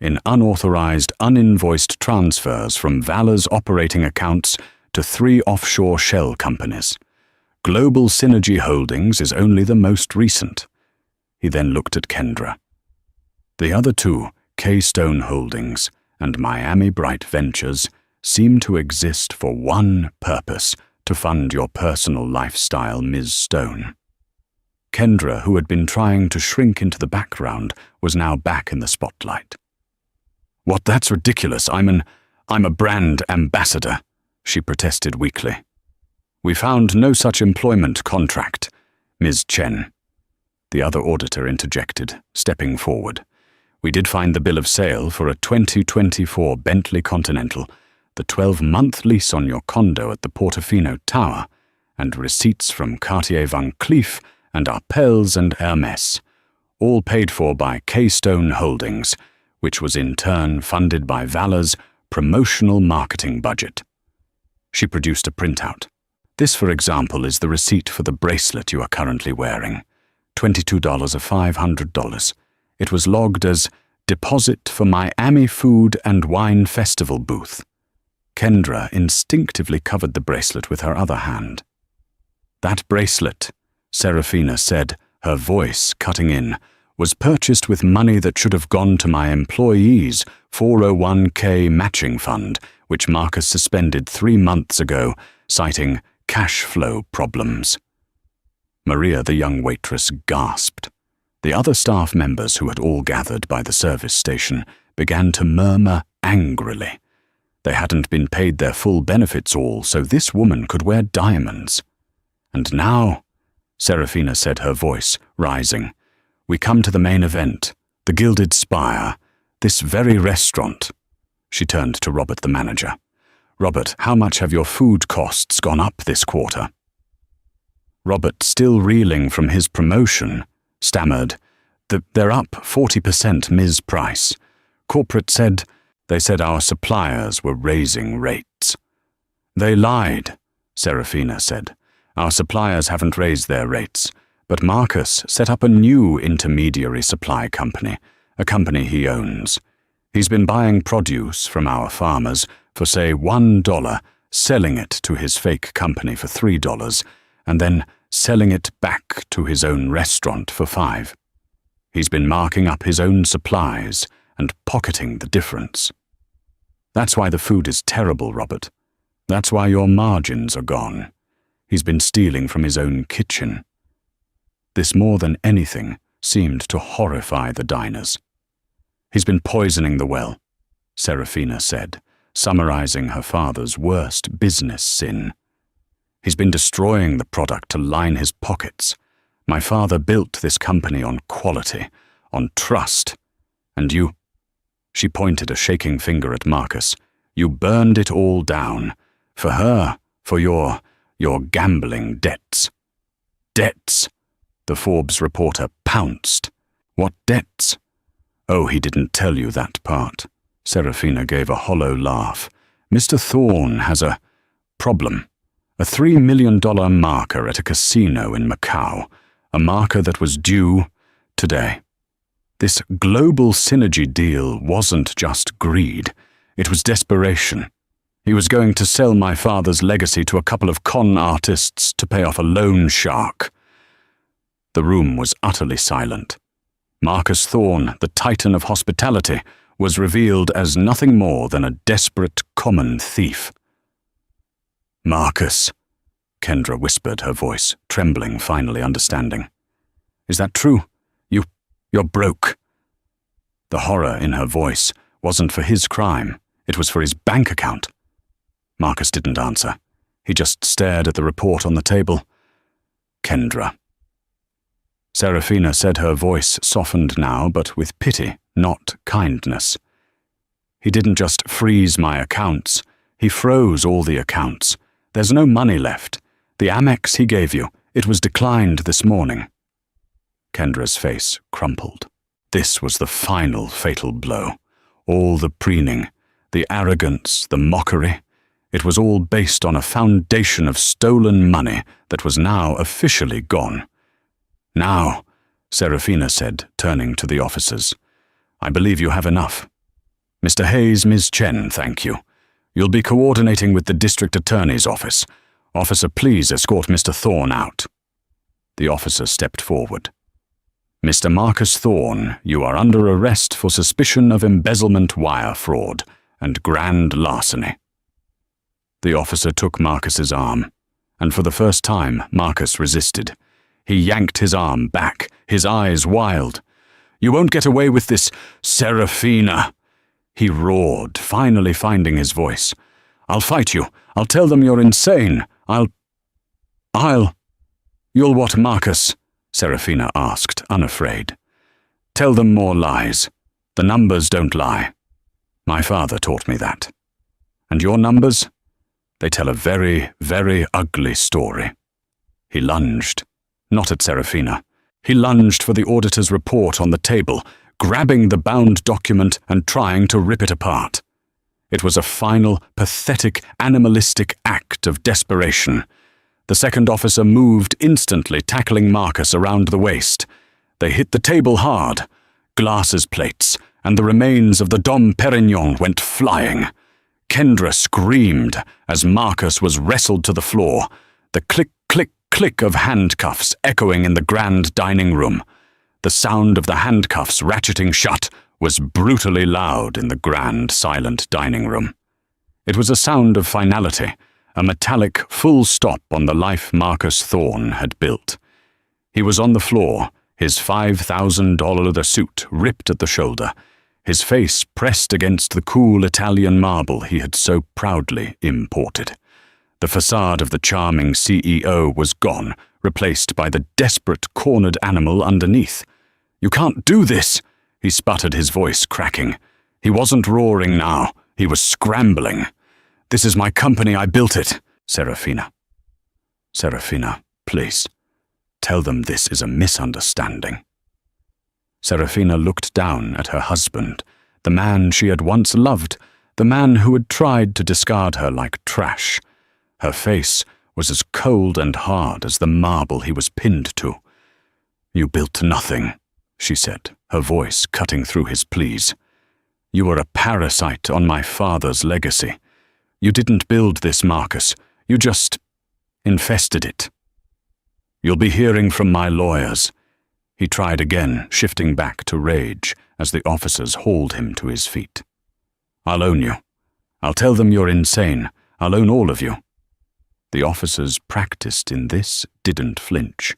in unauthorized, uninvoiced transfers from Valor's operating accounts to 3 offshore shell companies. Global Synergy Holdings is only the most recent. He then looked at Kendra. The other two, Keystone Holdings and Miami Bright Ventures, seem to exist for one purpose, to fund your personal lifestyle, Ms. Stone. Kendra, who had been trying to shrink into the background, was now back in the spotlight. What, that's ridiculous. I'm a brand ambassador, she protested weakly. We found no such employment contract, Ms. Chen. The other auditor interjected, stepping forward. We did find the bill of sale for a 2024 Bentley Continental, the 12-month lease on your condo at the Portofino Tower, and receipts from Cartier Van Cleef and Arpels and Hermes, all paid for by Keystone Holdings, which was in turn funded by Valor's promotional marketing budget. She produced a printout. This, for example, is the receipt for the bracelet you are currently wearing, $22 of $500. It was logged as deposit for Miami Food and Wine Festival booth. Kendra instinctively covered the bracelet with her other hand. That bracelet, Serafina said, her voice cutting in, was purchased with money that should have gone to my employees' 401k matching fund, which Marcus suspended 3 months ago, citing cash flow problems. Maria, the young waitress, gasped. The other staff members who had all gathered by the service station began to murmur angrily. They hadn't been paid their full benefits all, so this woman could wear diamonds. And now, Serafina said, her voice rising, we come to the main event, the Gilded Spire, this very restaurant. She turned to Robert, the manager. Robert, how much have your food costs gone up this quarter? Robert, still reeling from his promotion, stammered, They're up 40%, Ms. Price. Corporate said, they said our suppliers were raising rates. They lied, Serafina said. Our suppliers haven't raised their rates, but Marcus set up a new intermediary supply company, a company he owns. He's been buying produce from our farmers for, say, $1, selling it to his fake company for $3, and then selling it back to his own restaurant for $5. He's been marking up his own supplies and pocketing the difference. That's why the food is terrible, Robert. That's why your margins are gone. He's been stealing from his own kitchen. This more than anything seemed to horrify the diners. He's been poisoning the well, Serafina said, summarizing her father's worst business sin. He's been destroying the product to line his pockets. My father built this company on quality, on trust. And you, she pointed a shaking finger at Marcus, you burned it all down. For her, for your gambling debts. Debts? The Forbes reporter pounced. What debts? Oh, he didn't tell you that part. Serafina gave a hollow laugh. Mr. Thorne has a problem. A $3 million marker at a casino in Macau. A marker that was due today. This global synergy deal wasn't just greed. It was desperation. He was going to sell my father's legacy to a couple of con artists to pay off a loan shark. The room was utterly silent. Marcus Thorne, the titan of hospitality, was revealed as nothing more than a desperate common thief. Marcus, Kendra whispered, her voice trembling, finally understanding. Is that true? You're broke. The horror in her voice wasn't for his crime. It was for his bank account. Marcus didn't answer. He just stared at the report on the table. Kendra. Serafina said, her voice softened now, but with pity, not kindness. He didn't just freeze my accounts. He froze all the accounts. There's no money left. The Amex he gave you, it was declined this morning. Kendra's face crumpled. This was the final fatal blow. All the preening, the arrogance, the mockery. It was all based on a foundation of stolen money that was now officially gone. Now, Serafina said, turning to the officers, I believe you have enough. Mr. Hayes, Ms. Chen, thank you. You'll be coordinating with the district attorney's office. Officer, please escort Mr. Thorne out. The officer stepped forward. Mr. Marcus Thorne, you are under arrest for suspicion of embezzlement wire fraud and grand larceny. The officer took Marcus's arm, and for the first time Marcus resisted. He yanked his arm back, his eyes wild. You won't get away with this, Serafina! He roared, finally finding his voice. I'll fight you. I'll tell them you're insane. You'll what, Marcus? Serafina asked, unafraid. Tell them more lies. The numbers don't lie. My father taught me that. And your numbers? They tell a very, very ugly story. He lunged. Not at Serafina. He lunged for the auditor's report on the table, grabbing the bound document and trying to rip it apart. It was a final, pathetic, animalistic act of desperation. The second officer moved instantly, tackling Marcus around the waist. They hit the table hard. Glasses plates and the remains of the Dom Perignon went flying. Kendra screamed as Marcus was wrestled to the floor, the click, click, click of handcuffs echoing in the grand dining room. The sound of the handcuffs ratcheting shut was brutally loud in the grand, silent dining room. It was a sound of finality, a metallic full stop on the life Marcus Thorne had built. He was on the floor, his $5,000 leather suit ripped at the shoulder, his face pressed against the cool Italian marble he had so proudly imported. The facade of the charming CEO was gone, replaced by the desperate, cornered animal underneath. You can't do this, he sputtered, his voice cracking. He wasn't roaring now, he was scrambling. This is my company, I built it, Serafina. Serafina, please, tell them this is a misunderstanding. Serafina looked down at her husband, the man she had once loved, the man who had tried to discard her like trash. Her face was as cold and hard as the marble he was pinned to. You built nothing, she said, her voice cutting through his pleas. You were a parasite on my father's legacy. You didn't build this, Marcus. You just infested it. You'll be hearing from my lawyers." He tried again, shifting back to rage as the officers hauled him to his feet. "I'll own you. I'll tell them you're insane. I'll own all of you." The officers practiced in this didn't flinch.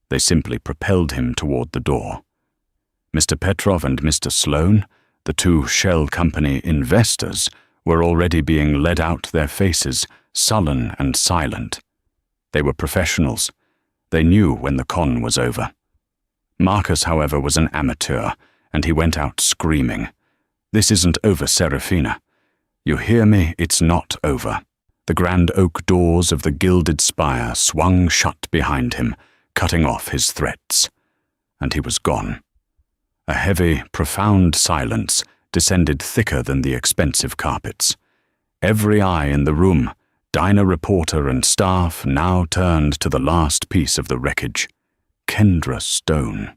They simply propelled him toward the door. Mr. Petrov and Mr. Sloane, the two shell company investors, were already being led out, their faces sullen and silent. They were professionals. They knew when the con was over. Marcus, however, was an amateur, and he went out screaming, "This isn't over, Serafina. You hear me? It's not over." The grand oak doors of the gilded spire swung shut behind him, cutting off his threats. And he was gone. A heavy, profound silence descended thicker than the expensive carpets. Every eye in the room, diner reporter and staff, now turned to the last piece of the wreckage, Kendra Stone.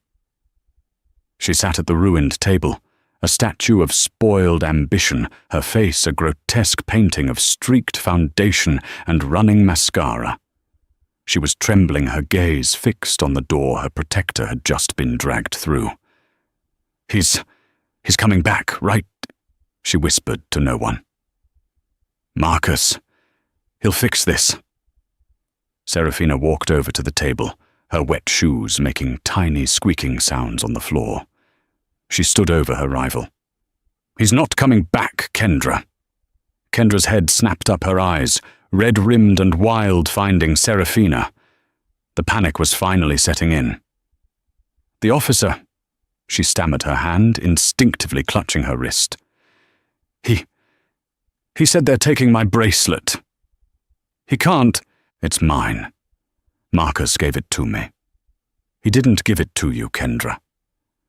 She sat at the ruined table, a statue of spoiled ambition, her face a grotesque painting of streaked foundation and running mascara. She was trembling, her gaze fixed on the door her protector had just been dragged through. He's coming back, right?" she whispered to no one. "Marcus, he'll fix this." Serafina walked over to the table, her wet shoes making tiny squeaking sounds on the floor. She stood over her rival. "He's not coming back, Kendra." Kendra's head snapped up, her eyes, red-rimmed and wild, finding Serafina. The panic was finally setting in. "The officer," she stammered, her hand instinctively clutching her wrist. He said they're taking my bracelet. He can't." "It's mine. Marcus gave it to me." "He didn't give it to you, Kendra,"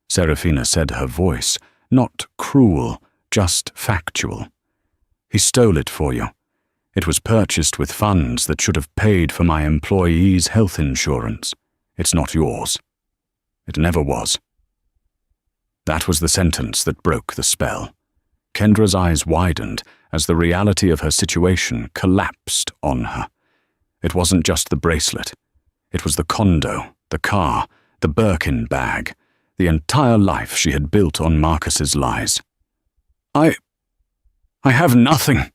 Serafina said, her voice not cruel, just factual. "He stole it for you. It was purchased with funds that should have paid for my employees' health insurance. It's not yours. It never was." That was the sentence that broke the spell. Kendra's eyes widened as the reality of her situation collapsed on her. It wasn't just the bracelet. It was the condo, the car, the Birkin bag, the entire life she had built on Marcus's lies. I have nothing,"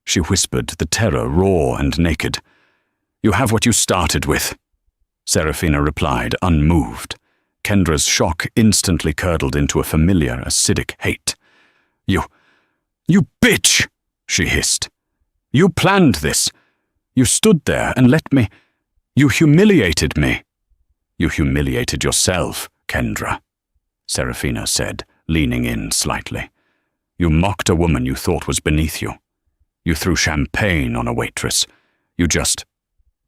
she whispered, the terror raw and naked. "You have what you started with," Serafina replied, unmoved. Kendra's shock instantly curdled into a familiar, acidic hate. You bitch!" she hissed. "You planned this. You stood there and let me. You humiliated me." "You humiliated yourself, Kendra," Serafina said, leaning in slightly. "You mocked a woman you thought was beneath you. You threw champagne on a waitress. You just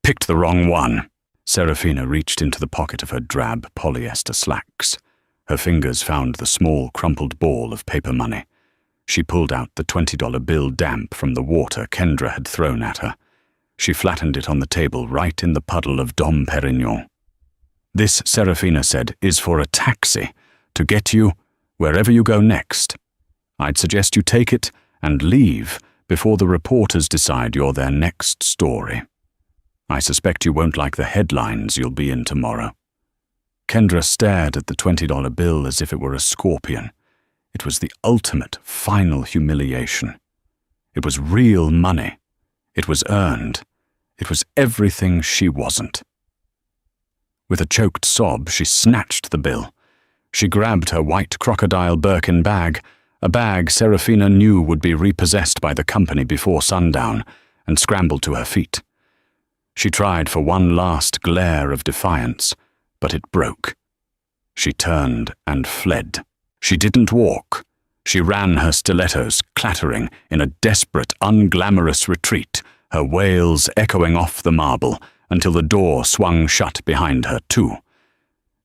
picked the wrong one." Serafina reached into the pocket of her drab polyester slacks. Her fingers found the small, crumpled ball of paper money. She pulled out the $20 bill damp from the water Kendra had thrown at her. She flattened it on the table right in the puddle of Dom Perignon. "This," Serafina said, "is for a taxi to get you wherever you go next. I'd suggest you take it and leave before the reporters decide you're their next story. I suspect you won't like the headlines you'll be in tomorrow." Kendra stared at the $20 bill as if it were a scorpion. It was the ultimate, final humiliation. It was real money. It was earned. It was everything she wasn't. With a choked sob, she snatched the bill. She grabbed her white crocodile Birkin bag, a bag Serafina knew would be repossessed by the company before sundown, and scrambled to her feet. She tried for one last glare of defiance, but it broke. She turned and fled. She didn't walk. She ran, her stilettos clattering in a desperate, unglamorous retreat, her wails echoing off the marble until the door swung shut behind her, too.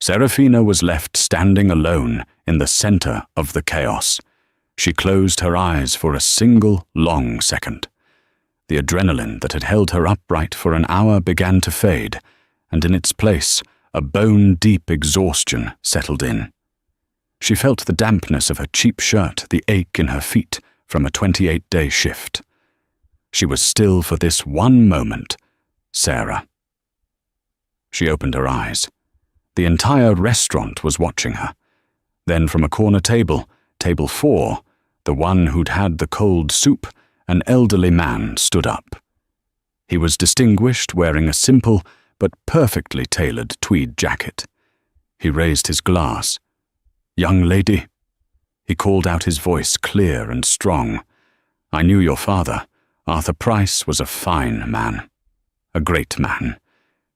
Serafina was left standing alone in the center of the chaos. She closed her eyes for a single long second. The adrenaline that had held her upright for an hour began to fade, and in its place, a bone-deep exhaustion settled in. She felt the dampness of her cheap shirt, the ache in her feet from a 28-day shift. She was still for this one moment, Sarah. She opened her eyes. The entire restaurant was watching her. Then from a corner table, table 4, the one who'd had the cold soup, an elderly man stood up. He was distinguished, wearing a simple but perfectly tailored tweed jacket. He raised his glass. "Young lady," he called out, his voice clear and strong. "I knew your father. Arthur Price was a fine man. A great man.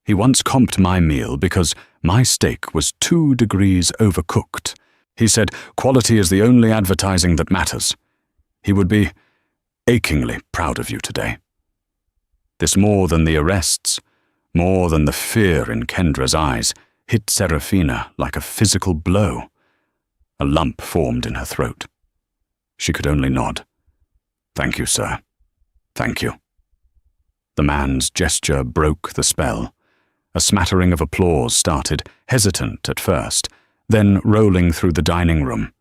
He once comped my meal because my steak was 2 degrees overcooked. He said, quality is the only advertising that matters. He would be achingly proud of you today." This, more than the arrests, more than the fear in Kendra's eyes, hit Serafina like a physical blow. A lump formed in her throat. She could only nod. "Thank you, sir. Thank you." The man's gesture broke the spell. A smattering of applause started, hesitant at first, then rolling through the dining room.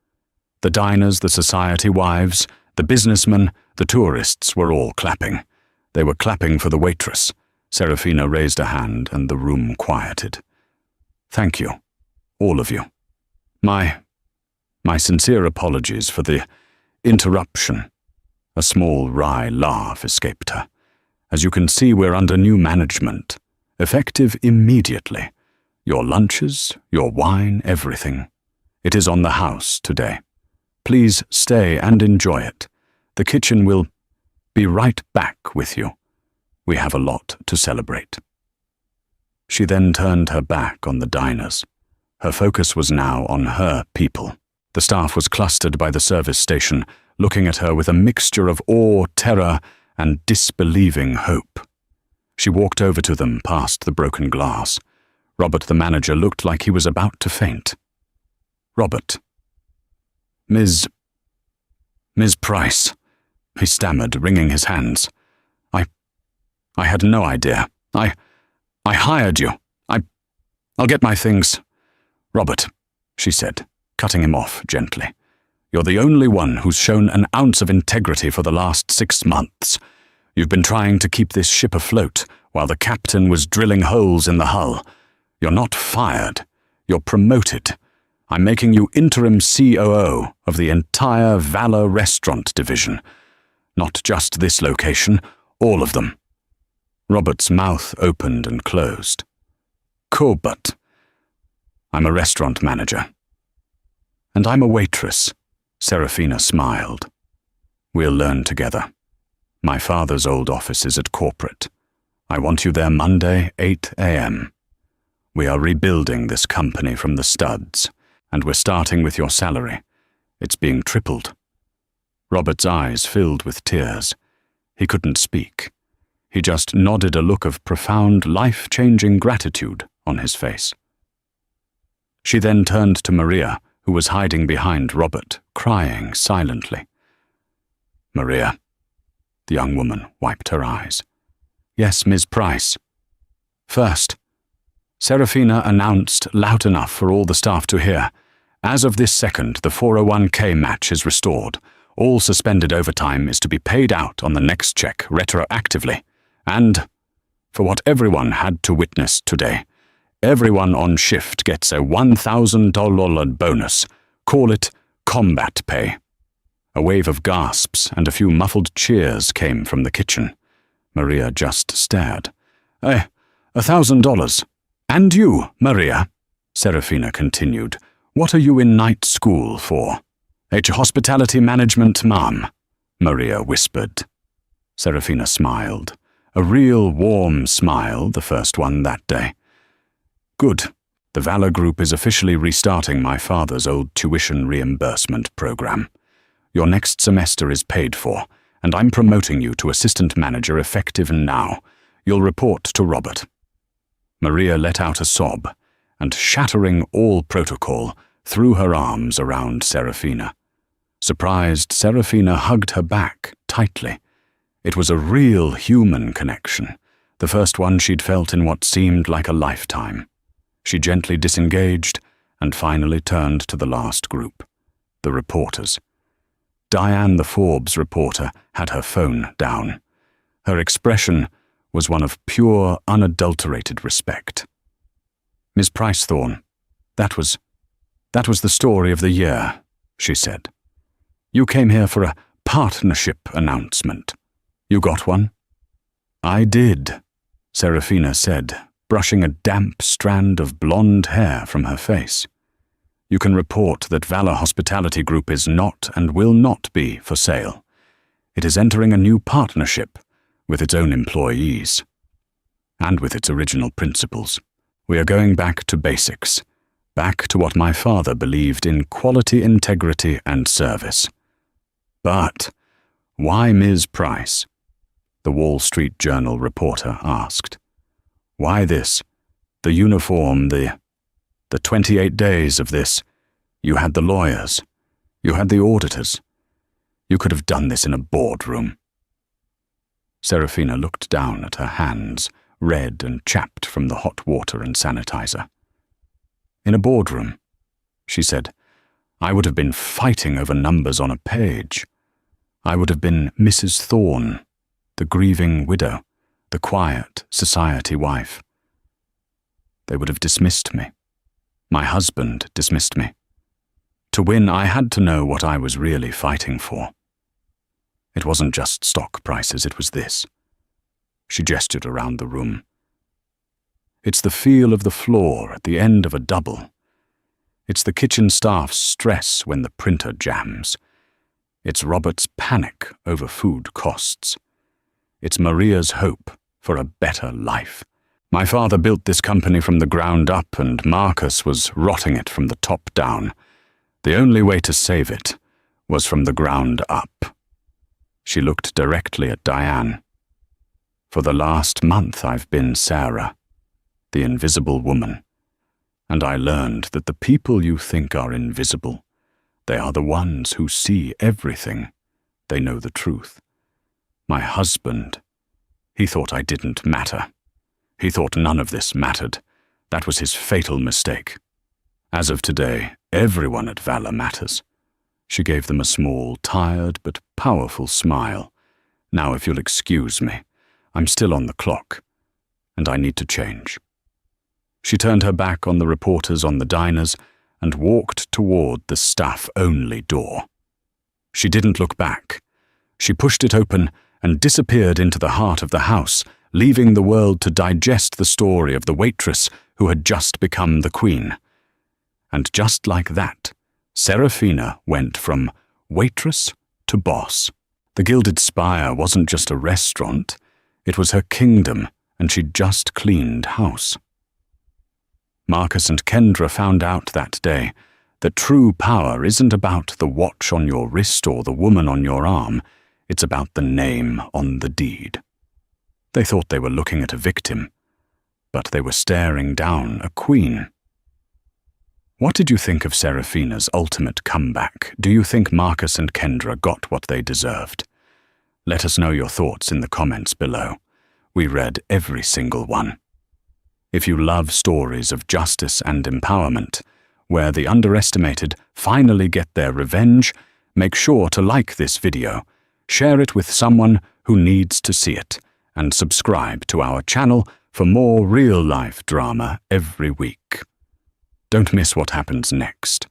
The diners, the society wives, the businessmen, the tourists were all clapping. They were clapping for the waitress. Serafina raised a hand and the room quieted. "Thank you, all of you. My sincere apologies for the interruption." A small wry laugh escaped her. "As you can see, we're under new management, effective immediately. Your lunches, your wine, everything. It is on the house today. Please stay and enjoy it. The kitchen will be right back with you. We have a lot to celebrate." She then turned her back on the diners. Her focus was now on her people. The staff was clustered by the service station, looking at her with a mixture of awe, terror, and disbelieving hope. She walked over to them past the broken glass. Robert, the manager, looked like he was about to faint. "Robert. Miss Price," he stammered, wringing his hands. I had no idea. I hired you. I'll get my things." "Robert," she said, cutting him off gently. "You're the only one who's shown an ounce of integrity for the last 6 months. You've been trying to keep this ship afloat while the captain was drilling holes in the hull. You're not fired. You're promoted. I'm making you interim COO of the entire Valor Restaurant division. Not just this location, all of them." Robert's mouth opened and closed. "Cool, but I'm a restaurant manager." "And I'm a waitress," Serafina smiled. "We'll learn together. My father's old office is at corporate. I want you there Monday, 8 a.m. We are rebuilding this company from the studs, and we're starting with your salary. It's being tripled." Robert's eyes filled with tears. He couldn't speak. He just nodded, a look of profound, life-changing gratitude on his face. She then turned to Maria, who was hiding behind Robert, crying silently. "Maria." The young woman wiped her eyes. "Yes, Ms. Price." "First," Serafina announced loud enough for all the staff to hear, "as of this second, the 401k match is restored. All suspended overtime is to be paid out on the next check retroactively. And, for what everyone had to witness today, everyone on shift gets a $1,000 bonus. Call it combat pay." A wave of gasps and a few muffled cheers came from the kitchen. Maria just stared. $1,000. "And you, Maria," Serafina continued, "what are you in night school for?" Hospitality management, ma'am," Maria whispered. Serafina smiled. A real warm smile, the first one that day. "Good. The Valor Group is officially restarting my father's old tuition reimbursement program. Your next semester is paid for, and I'm promoting you to assistant manager effective now. You'll report to Robert." Maria let out a sob, and, shattering all protocol, threw her arms around Serafina. Surprised, Serafina hugged her back tightly. It was a real human connection, the first one she'd felt in what seemed like a lifetime. She gently disengaged and finally turned to the last group, the reporters. Diane, the Forbes reporter, had her phone down. Her expression was one of pure, unadulterated respect. "Miss Pricethorne, that was the story of the year," she said. "You came here for a partnership announcement. You got one?" "I did," Serafina said, brushing a damp strand of blonde hair from her face. "You can report that Valor Hospitality Group is not and will not be for sale. It is entering a new partnership with its own employees and with its original principles. We are going back to basics, back to what my father believed in: quality, integrity, and service." "But why Ms. Price?" the Wall Street Journal reporter asked. "Why this? The uniform, the 28 days of this. You had the lawyers. You had the auditors. You could have done this in a boardroom." Serafina looked down at her hands, red and chapped from the hot water and sanitizer. "In a boardroom," she said, "I would have been fighting over numbers on a page. I would have been Mrs. Thorne, the grieving widow, the quiet society wife. They would have dismissed me. My husband dismissed me. To win, I had to know what I was really fighting for. It wasn't just stock prices, it was this." She gestured around the room. "It's the feel of the floor at the end of a double. It's the kitchen staff's stress when the printer jams. It's Robert's panic over food costs. It's Maria's hope for a better life. My father built this company from the ground up, and Marcus was rotting it from the top down. The only way to save it was from the ground up." She looked directly at Diane. "For the last month I've been Sarah, the invisible woman, and I learned that the people you think are invisible, they are the ones who see everything. They know the truth. My husband, he thought I didn't matter. He thought none of this mattered. That was his fatal mistake. As of today, everyone at Valor matters." She gave them a small, tired but powerful smile. "Now, if you'll excuse me, I'm still on the clock, and I need to change." She turned her back on the reporters on the diners and walked toward the staff-only door. She didn't look back. She pushed it open and disappeared into the heart of the house, leaving the world to digest the story of the waitress who had just become the queen. And just like that, Serafina went from waitress to boss. The Gilded Spire wasn't just a restaurant, it was her kingdom, and she'd just cleaned house. Marcus and Kendra found out that day that true power isn't about the watch on your wrist or the woman on your arm, it's about the name on the deed. They thought they were looking at a victim, but they were staring down a queen. What did you think of Serafina's ultimate comeback? Do you think Marcus and Kendra got what they deserved? Let us know your thoughts in the comments below. We read every single one. If you love stories of justice and empowerment, where the underestimated finally get their revenge, make sure to like this video, share it with someone who needs to see it, and subscribe to our channel for more real-life drama every week. Don't miss what happens next.